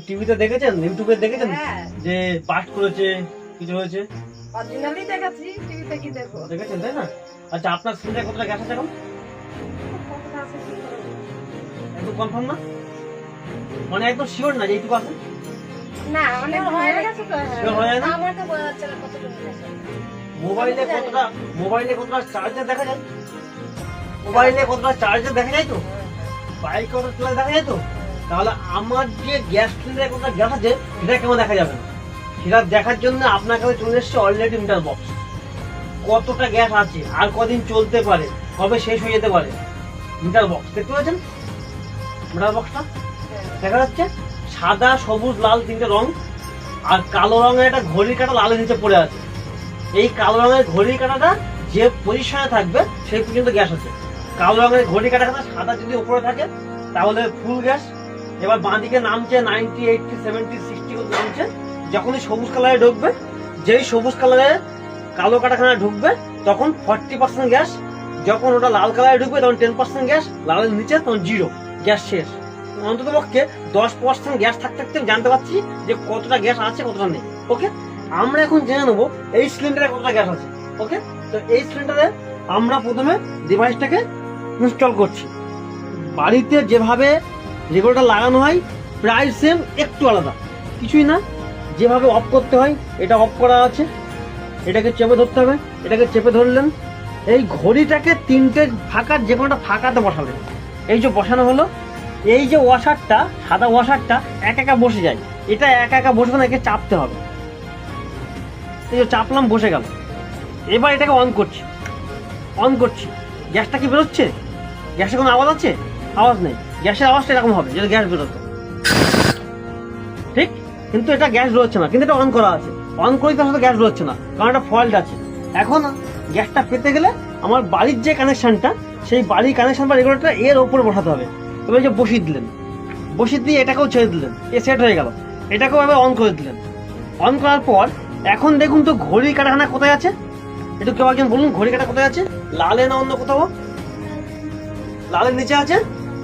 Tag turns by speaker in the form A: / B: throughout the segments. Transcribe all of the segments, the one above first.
A: টিভিতে দেখেছেন, ইউটিউবে দেখেছেন যে পাস্ট করেছে কিছু হয়েছে? দেখেছেন তাই না? আচ্ছা, আপনার সিলিন্ডারে কতটা গ্যাস আছে এখন? একদম কনফার্ম না, মানে একদম শিওর না যে এইটুকু আছে? মোবাইলে কতটা চার্জার দেখা যায়? মোবাইলে কতটা চার্জার দেখা যায় তো? বাইক কতটা চলে দেখা যায় তো? তাহলে আমার যে গ্যাস সিলিন্ডারে কতটা গ্যাস আছে সেটা কেমন দেখা যাবে? সেটা দেখার জন্য আপনার কাছে চলে এসছে অলরেডি মিটার বক্স। কতটা গ্যাস আছে, আর কদিন চলতে পারে, কবে শেষ হয়ে যেতে পারে, মিটার বক্স দেখতে পাচ্ছেন? মিটার বক্সটা দেখা যাচ্ছে সাদা, সবুজ, লাল তিনটে রং, আর কালো রঙের একটা ঘড়ির কাঁটা লালের নিচে পড়ে আছে। এই কালো রঙের ঘড়ির কাঁটাটা যে পজিশনে থাকবে সেই পর্যন্ত গ্যাস আছে। কালো রঙের ঘড়ি কাঁটা সাদা যদি উপরে থাকে তাহলে ফুল গ্যাস। এবার বাঁ দিকে নামছে 90, 80, 70, 60 নামছে। যখনই সবুজ কালারে ঢুকবে, যেই সবুজ কালারে কালো কাঁটাখানা ঢুকবে তখন 40% গ্যাস। যখন ওটা লাল কালারে ঢুকবে তখন 10% গ্যাস। লালের নিচে তখন 0 গ্যাস শেষ। অন্তত পক্ষে 10% গ্যাস থাকতে থাকতে জানতে পারছি যে কতটা গ্যাস আছে কতটা নেই। ওকে, আমরা এখন জেনে নেবো এই সিলিন্ডারে কতটা গ্যাস আছে। ওকে, তো এই সিলিন্ডারে আমরা প্রথমে ডিভাইসটাকে ইনস্টল করছি। বাড়িতে যেভাবে রেগুলেটর লাগানো হয় প্রায় সেম, একটু আলাদা, কিছুই না। যেভাবে অফ করতে হয় এটা অফ করা আছে, এটাকে চেপে ধরতে হবে। এটাকে চেপে ধরলেন, এই ঘড়িটাকে তিনটে ফাঁকার যে কোনোটা ফাঁকাতে বসালেন। এই যে বসানো হলো, এই যে ওয়াশারটা, সাদা ওয়াশারটা একা একা বসে যায়। এটা একা একা বসবে না, একে চাপতে হবে। এই যে চাপলাম, বসে গেল। এবার এটাকে অন করছি, অন করছি। গ্যাসটা কি বেরোচ্ছে? গ্যাসের কোনো আওয়াজ আছে? আওয়াজ নেই। গ্যাসের আওয়াজটা এরকম হবে যদি গ্যাস বেরোতো, ঠিক? কিন্তু এটা গ্যাস বেরোচ্ছে না, কিন্তু এটা অন করা আছে। অন করে তার সাথে গ্যাস বেরোচ্ছে না, কারণ এটা ফল্ট আছে। এখন গ্যাসটা পেতে গেলে আমার বাড়ির যে কানেকশনটা, সেই বাড়ির কানেকশন বা রেগুলেটরটা এর ওপরে বসাতে হবে। এবার যে বসিয়ে দিলেন, বসিয়ে দিয়ে এটাকেও ছেড়ে দিলেন, এ সেট হয়ে গেল। এটাকেও এবার অন করে দিলেন। অন করার পর এখন দেখুন তো ঘড়ির কাঁটাখানা কোথায় আছে? একটু কেউ একজন বলুন, ঘড়ি কাঁটা কোথায় আছে? লালে না অন্য কোথাও? লালের নিচে আছে।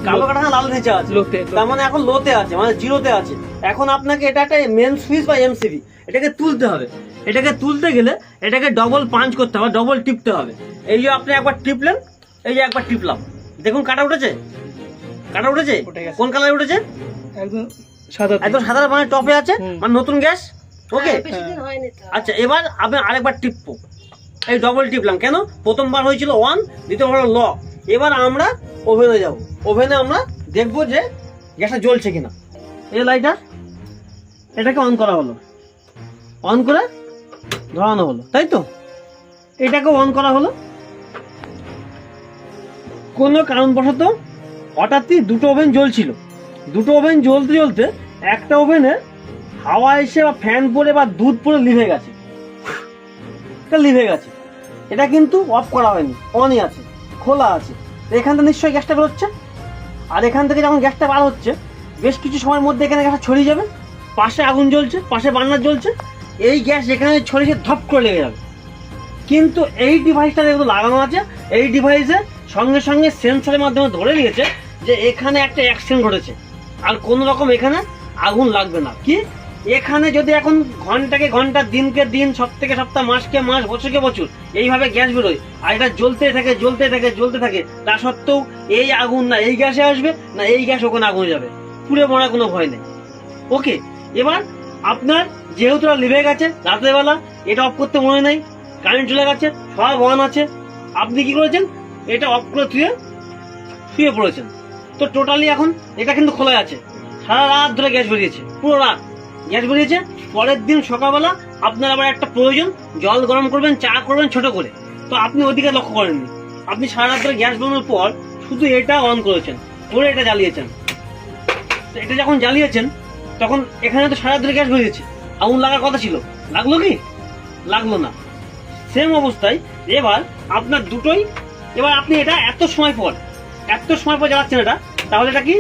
A: কালো কাঁটা লালের নিচে আছে, তার মানে এখন লোতে আছে, মানে জিরোতে আছে। এখন আপনাকে এটা একটা মেন সুইচ বা এমসিবি, এটাকে তুলতে হবে। এটাকে তুলতে গেলে এটাকে ডবল পাঞ্চ করতে হবে, ডবল টিপতে হবে। এই যে আপনি একবার টিপলেন, এই যে একবার টিপলাম, দেখুন কাঁটা উঠেছে। কাঁটা উঠেছে, কোন কালারে উঠেছে?
B: একদম সাদা,
A: একদম সাদা, মানে টপে আছে, মানে নতুন গ্যাস। ওকে, আচ্ছা, এবার আমি আরেকবার টিপবো। এই ডবল টিপলাম কেন? প্রথমবার হয়েছিল 1, দ্বিতীয়বার হলো লক। এবার আমরা ওভেনে যাব। ওভেনে আমরা দেখবো যে গ্যাসটা জ্বলছে কিনা। এই লাইটার, এটাকে অন করা হলো, অন করে ধরানো হলো, তাই তো? এটাকে অন করা হলো। কোনো কারণবশত হঠাৎই দুটো ওভেন জ্বলছিল। দুটো ওভেন জ্বলতে জ্বলতে একটা ওভেনে হাওয়া এসে বা ফ্যান পড়ে বা দুধ পড়ে লিভে গেছে। এটা লিভে গেছে, এটা কিন্তু অফ করা হয়নি, অনই আছে, খোলা আছে। এখান থেকে নিশ্চয়ই গ্যাসটা বেরোচ্ছে। আর এখান থেকে যখন গ্যাসটা বার হচ্ছে, বেশ কিছু সময়ের মধ্যে এখানে গ্যাসটা ছড়িয়ে যাবে। পাশে আগুন জ্বলছে, পাশে বার্নার জ্বলছে, এই গ্যাস এখানে ছড়িয়ে ধপ করে লেগে যাবে। কিন্তু এই ডিভাইসটা যেগুলো লাগানো আছে, এই ডিভাইসে সঙ্গে সঙ্গে সেন্সরের মাধ্যমে ধরে নিয়েছে যে এখানে একটা অ্যাক্সিডেন্ট ঘটেছে, আর কোনো রকম এখানে আগুন লাগবে না। কি, এখানে যদি এখন ঘন্টাকে ঘন্টা, দিনকে দিন, সপ্তাহে সপ্তাহ, মাসকে মাস, বছরকে বছর এইভাবে গ্যাস বেরোয়, আর এটা জ্বলতে থাকে জ্বলতে থাকে জ্বলতে থাকে, তা সত্ত্বেও এই আগুন না এই গ্যাসে আসবে না এই গ্যাস ওখানে আগুন যাবে, পুড়ে মরার কোনো ভয় নেই। ওকে, এবার আপনার যেহেতু লিভে গেছে রাতের বেলা, এটা অফ করতে মনে নেই, কারেন্ট চলে গেছে, সব অন আছে, আপনি কি করেছেন? এটা অফ করে শুয়ে পড়েছেন। তো টোটালি এখন এটা কিন্তু খোলা আছে, সারা রাত ধরে গ্যাস বেরিয়েছে, পুরো রাত গ্যাস বেরিয়েছে। পরের দিন সকালবেলা আপনার আবার একটা প্রয়োজন, জল গরম করবেন, চা করবেন ছোট করে, তো আপনি ওদিকে লক্ষ্য করেননি। আপনি সারা রাত ধরে গ্যাস বেরোনোর পর শুধু এটা অন করেছেন, করে এটা জ্বালিয়েছেন। এটা যখন জ্বালিয়েছেন তখন এখানে তো সারা রাত ধরে গ্যাস বেরিয়েছে, আগুন লাগার কথা ছিল, লাগলো কি? লাগলো না। সেম অবস্থায় এবার আপনার দুটোই, এবার আপনি এটা এত সময় পর জ্বালাচ্ছেন এটা, তাহলে এটা কি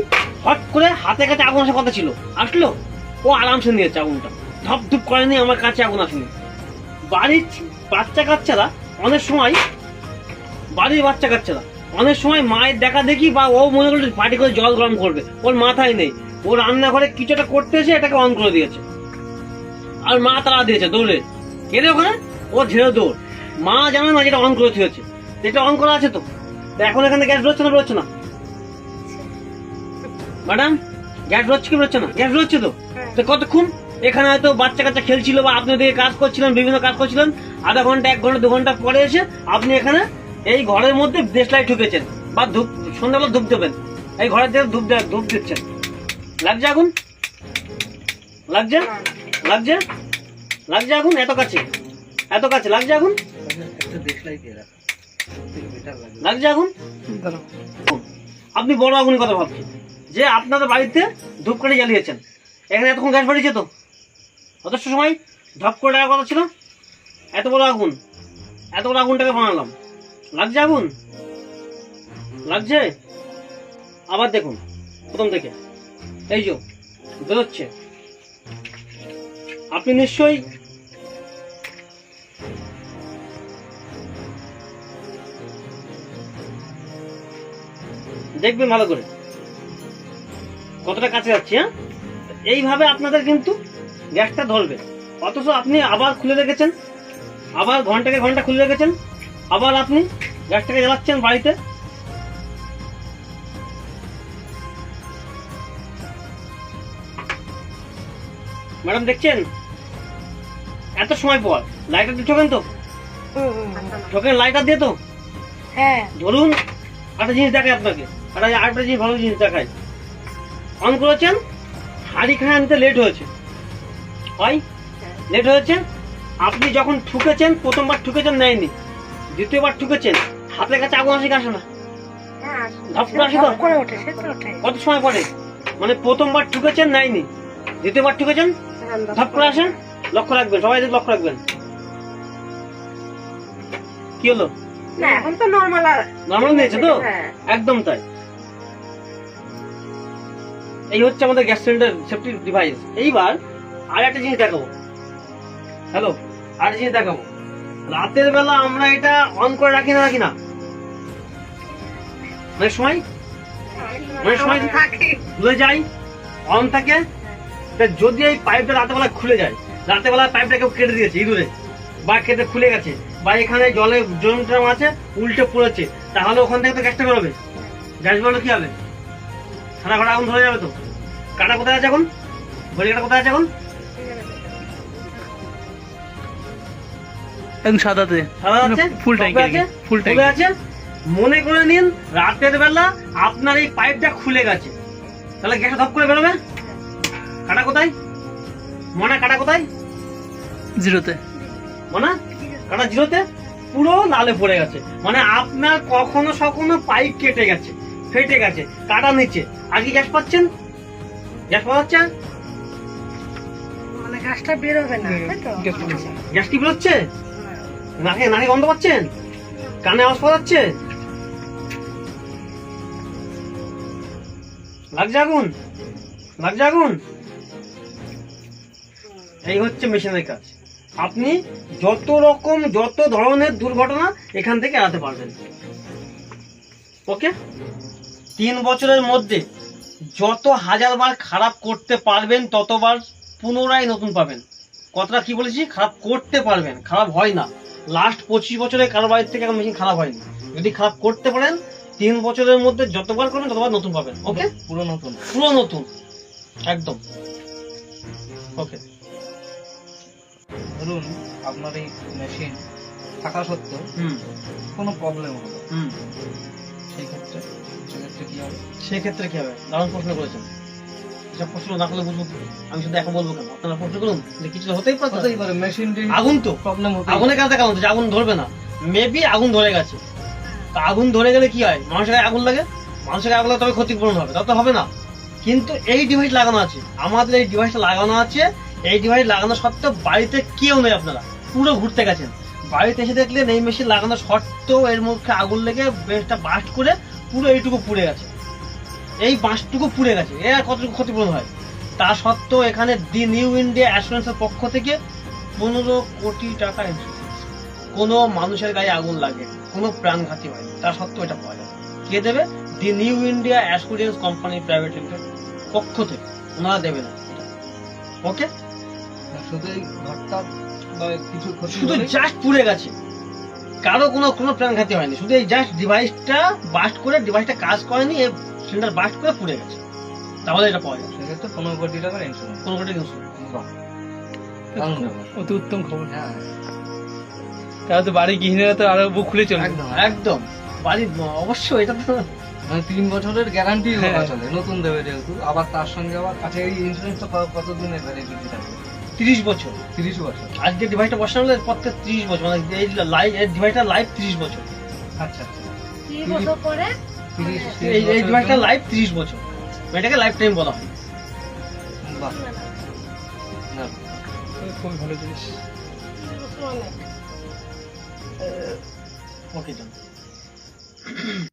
A: হট করে হাতে কাছে আগুন আসার কথা ছিল, আসলো? ও আরামসে নিয়েছে আগুনটা, ধপ ধুপ করেনি, আমার কাছে আগুন আসেনি। বাড়ির বাচ্চা কাচ্চারা অনেক সময়, বাড়ির বাচ্চা কাচ্চারা অনেক সময় মায়ের দেখা দেখি বা ও মনে করলো পার্টি করে জল গরম করবে, ওর মাথায় নেই, ও রান্নাঘরে কিছু একটা করতে এসে এটাকে অন করে দিয়েছে, আর মা তাড়া দিয়েছে দৌড়ে গেলে ওখানে, ও ঝেড়ে দৌড়, মা জানে না যেটা অন করে দিয়েছে, যেটা অন করা আছে তো। তো এখন এখানে গ্যাস বেরোচ্ছে না, বেরোচ্ছে না ম্যাডাম? গ্যাস বেরোচ্ছে কি বেরোচ্ছে না? গ্যাস বেরোচ্ছে তো। তো কতক্ষণ এখানে হয়তো বাচ্চা কাচ্চা খেলছিল বা আপনি ওদিকে কাজ করছিলেন, বিভিন্ন কাজ করছিলেন, আধা ঘন্টা 1 ঘন্টা 2 ঘন্টা পরে এসে আপনি এখানে এই ঘরের মধ্যে দেশ লাইট ঢুকেছেন বা ধূপ, সন্ধ্যাবেলা ধূপ দেবেন, এই ঘরের দিকে ধূপ দিচ্ছেন, লাগছে আগুন? লাগছে? লাগছে? লাগছে আগুন? এত কাছে, এত কাছে লাগছে আগুন? লাগছে আগুন? আপনি বড় আগুনের কথা ভাবছেন যে আপনাদের বাড়িতে ধূপকাঠি জ্বালিয়েছেন, এখানে এতক্ষণ গ্যাস বেরিয়েছে তো, যথেষ্ট সময় ঢপ করে দেওয়ার কথা ছিল। এত বড় আগুন, এত বড় আগুনটাকে বানালাম, লাগছে আগুন? লাগছে? আবার দেখুন প্রথম থেকে, এই যে বেরোচ্ছে, আপনি নিশ্চয়ই দেখবেন ভালো করে কতটা কাছে যাচ্ছে। হ্যাঁ, এইভাবে আপনাদের কিন্তু গ্যাসটা ধরবে, অথচ আপনি আবার খুলে রেখেছেন, আবার ঘন্টাকে ঘন্টা খুলে রেখেছেন, আবার আপনি গ্যাসটাকে জ্বালাচ্ছেন বাড়িতে। ম্যাডাম দেখছেন, এত সময় পর লাইটার দিয়ে ঠোকেন তো, ঠোকেন লাইটার দিয়ে তো।
C: হ্যাঁ,
A: ধরুন একটা জিনিস দেখায় আপনাকে, আরেকটা জিনিস ভালো জিনিস দেখায়, অন করেছেন, হাঁড়ি খানা আনতে লেট হয়েছে, হয় লেট হয়েছে, আপনি যখন ঠুকেছেন, প্রথমবার ঠুকেছেন নেয়নি, দ্বিতীয়বার ঠুকেছেন, হাতের কাছে আগুন আসে কি আসে না? ধপ করে আসে তো।
C: করে ওঠে, সে তো ওঠে।
A: কত সময় পরে? মানে প্রথমবার ঠুকেছেন নেয়নি, দ্বিতীয়বার ঠুকেছেন, ধপ করে আসেন। লক্ষ্য রাখবেন, সবাই লক্ষ্য রাখবেন। কি হলো?
C: না, এখন তো নরমাল।
A: নরমাল নিয়েছে তো,
C: হ্যাঁ।
A: একদম তাই। এই হচ্ছে আমাদের গ্যাস সিলিন্ডার সেফটি ডিভাইস। এইবার আর একটা জিনিস দেখাবো, হ্যালো, আর একটা জিনিস দেখাবো। রাতের বেলা আমরা এটা অন করে রাখি না, অনেক সময় খুলে যায়, অন থাকে। তা যদি এই পাইপটা রাতের বেলা খুলে যায়, রাতের বেলা পাইপটা কেউ কেটে দিয়েছে ইঁদুরে, বা কেটে খুলে গেছে, বা এখানে জলে জমট্রাম আছে উল্টে পড়েছে, তাহলে ওখান থেকে তো গ্যাসটা বেরোবে। গ্যাস বেরোলে কি হবে? সারা ঘরে আগুন ধরে যাবে তো। কাটা কোথায় আছে এখন? ঘড়ি কাটা কোথায় আছে এখন?
B: একদম সাদাতে,
A: সাদা আছে,
B: ফুল ট্যাঙ্কি
A: আছে,
B: ফুল
A: ফুলে
B: ট্যাঙ্কি
A: আছে। মনে করে নিন রাতের বেলা আপনার এই পাইপটা খুলে গেছে, তাহলে গ্যাসটা ধপ করে বেরোবে। কাটা কোথায়? মনে কাটা কোথায়?
B: জিরোতে।
A: মানে কাটা জিরোতে, পুরো লালে পড়ে গেছে। মানে আপনার কখনো সখনো পাইপ কেটে গেছে, ফেটে গেছে, কাটা নিচে। আর কি গ্যাস পাচ্ছেন? গ্যাস পাওয়া যাচ্ছে?
C: মানে গাছটা বেরোবে না, তাই তো?
A: গ্যাস কি বেরোচ্ছে? নাকে নাকে গন্ধ পাচ্ছেন? কানে আওয়াজ পাওয়া যাচ্ছে? লাগছে আগুন? লাগছে আগুন? এই হচ্ছে মেশিনের কাজ। আপনি যত রকম যত ধরনের দুর্ঘটনা এখান থেকে এড়াতে পারবেন। ওকে, 3 বছরের মধ্যে যত হাজারবার খারাপ করতে পারবেন ততবার পুনরায় নতুন পাবেন। কথাটা কি বলেছি? খারাপ করতে পারবেন, খারাপ হয় না। লাস্ট 25 বছরে কারো বাড়ির থেকে এখন মেশিন খারাপ হয়নি। যদি খারাপ করতে পারেন 3 বছরের মধ্যে যতবার করবেন ততবার নতুন পাবেন। ওকে,
B: পুরো নতুন,
A: পুরো নতুন একদম। ওকে,
B: ধরুন আপনার এই মেশিন থাকা সত্ত্বেও কোনো প্রবলেম হলো, সেক্ষেত্রে কি হবে?
A: সেক্ষেত্রে কি হবে? দারুণ প্রশ্ন করেছেন। এসব প্রশ্ন না করলে বুঝবো কি? আমি শুধু এখন বলবো কেন? আপনারা প্রশ্ন করুন, যে কিছু তো হতেই পারে।
B: মেশিন
A: আগুন তো
B: প্রবলেম হতে
A: আগুনের কাছে কারণ হচ্ছে আগুন ধরবে না, মেবি আগুন ধরে গেছে। তা আগুন ধরে গেলে কি হয়? মানুষের গায়ে আগুন লাগে, মানুষের গায়ে আগুন লাগলে তবে ক্ষতিপূরণ হবে, তত হবে না। কিন্তু এই ডিভাইস লাগানো আছে, আমাদের এই ডিভাইসটা লাগানো আছে। এই ডিভাইস লাগানো সত্ত্বেও বাড়িতে কেউ নেই, আপনারা পুরো ঘুরতে গেছেন, বাড়িতে এসে দেখলেন এই মেশিন লাগানো সত্ত্বেও এর মুখে আগুন লেগে বেশটা বাস্ট করে পুরো এইটুকু পুড়ে গেছে, এই বাঁশটুকু পুড়ে গেছে। এর কতটুকু ক্ষতিপূরণ হয়? তা সত্ত্বেও এখানে দি নিউ ইন্ডিয়া অ্যাসুরেন্সের পক্ষ থেকে 15 কোটি টাকা ইন্স্যুরেন্স। কোনো মানুষের গায়ে আগুন লাগে, কোনো প্রাণঘাতী হয়, তা সত্ত্বেও এটা পাওয়া যায়। কে দেবে? দি new India assurance company private limited পক্ষ থেকে ওনারা দেবে না। ওকে,
B: শুধু এই ঘরটা বা কিছু ক্ষতি
A: শুধু
B: হলেই-
A: জাস্ট পুড়ে গেছে, কারো কোনো প্রাণঘাতী হয়নি, শুধু এই জাস্ট ডিভাইসটা বাস্ট করে, ডিভাইসটা কাজ করেনি, এই সিলিন্ডার বাস্ট করে পুড়ে গেছে, তাহলে এটা পাওয়া যাবে।
B: সেক্ষেত্রে 15 কোটি টাকার ইন্স্যুরেন্স।
A: কোনো কোটি কিছু
B: বাহ, দারুণ ব্যাপার।
D: অতি উত্তম খবর।
B: হ্যাঁ,
D: তাহলে তো বাড়ি গৃহিণীরা তো আরো বুক খুলে চলবে।
B: একদম
A: একদম বাড়ির অবশ্যই, এটা তো
B: মানে 3 বছরের গ্যারান্টি
D: হ্যাঁ।
B: চলে, নতুন দেবে যেহেতু, আবার তার সঙ্গে আবার কাছে এই ইন্স্যুরেন্সটা কতদিনের ভ্যালিডিটি থাকবে?
A: 30 বছর।
B: 30 বছর।
A: আজকে ডিভাইসটা বসানো হলে পর থেকে 30 বছর, মানে এই লাইভ, এই ডিভাইসটা লাইভ 30 বছর,
B: আচ্ছা আচ্ছা,
C: 3 বছর পরে
B: 30
A: এই ডিভাইসটা লাইভ 30 বছর, এটাকে লাইফ টাইম বলা হয়।
B: বাহ, না,
D: খুবই ভালো জিনিস।
C: অনেক।
A: ওকে,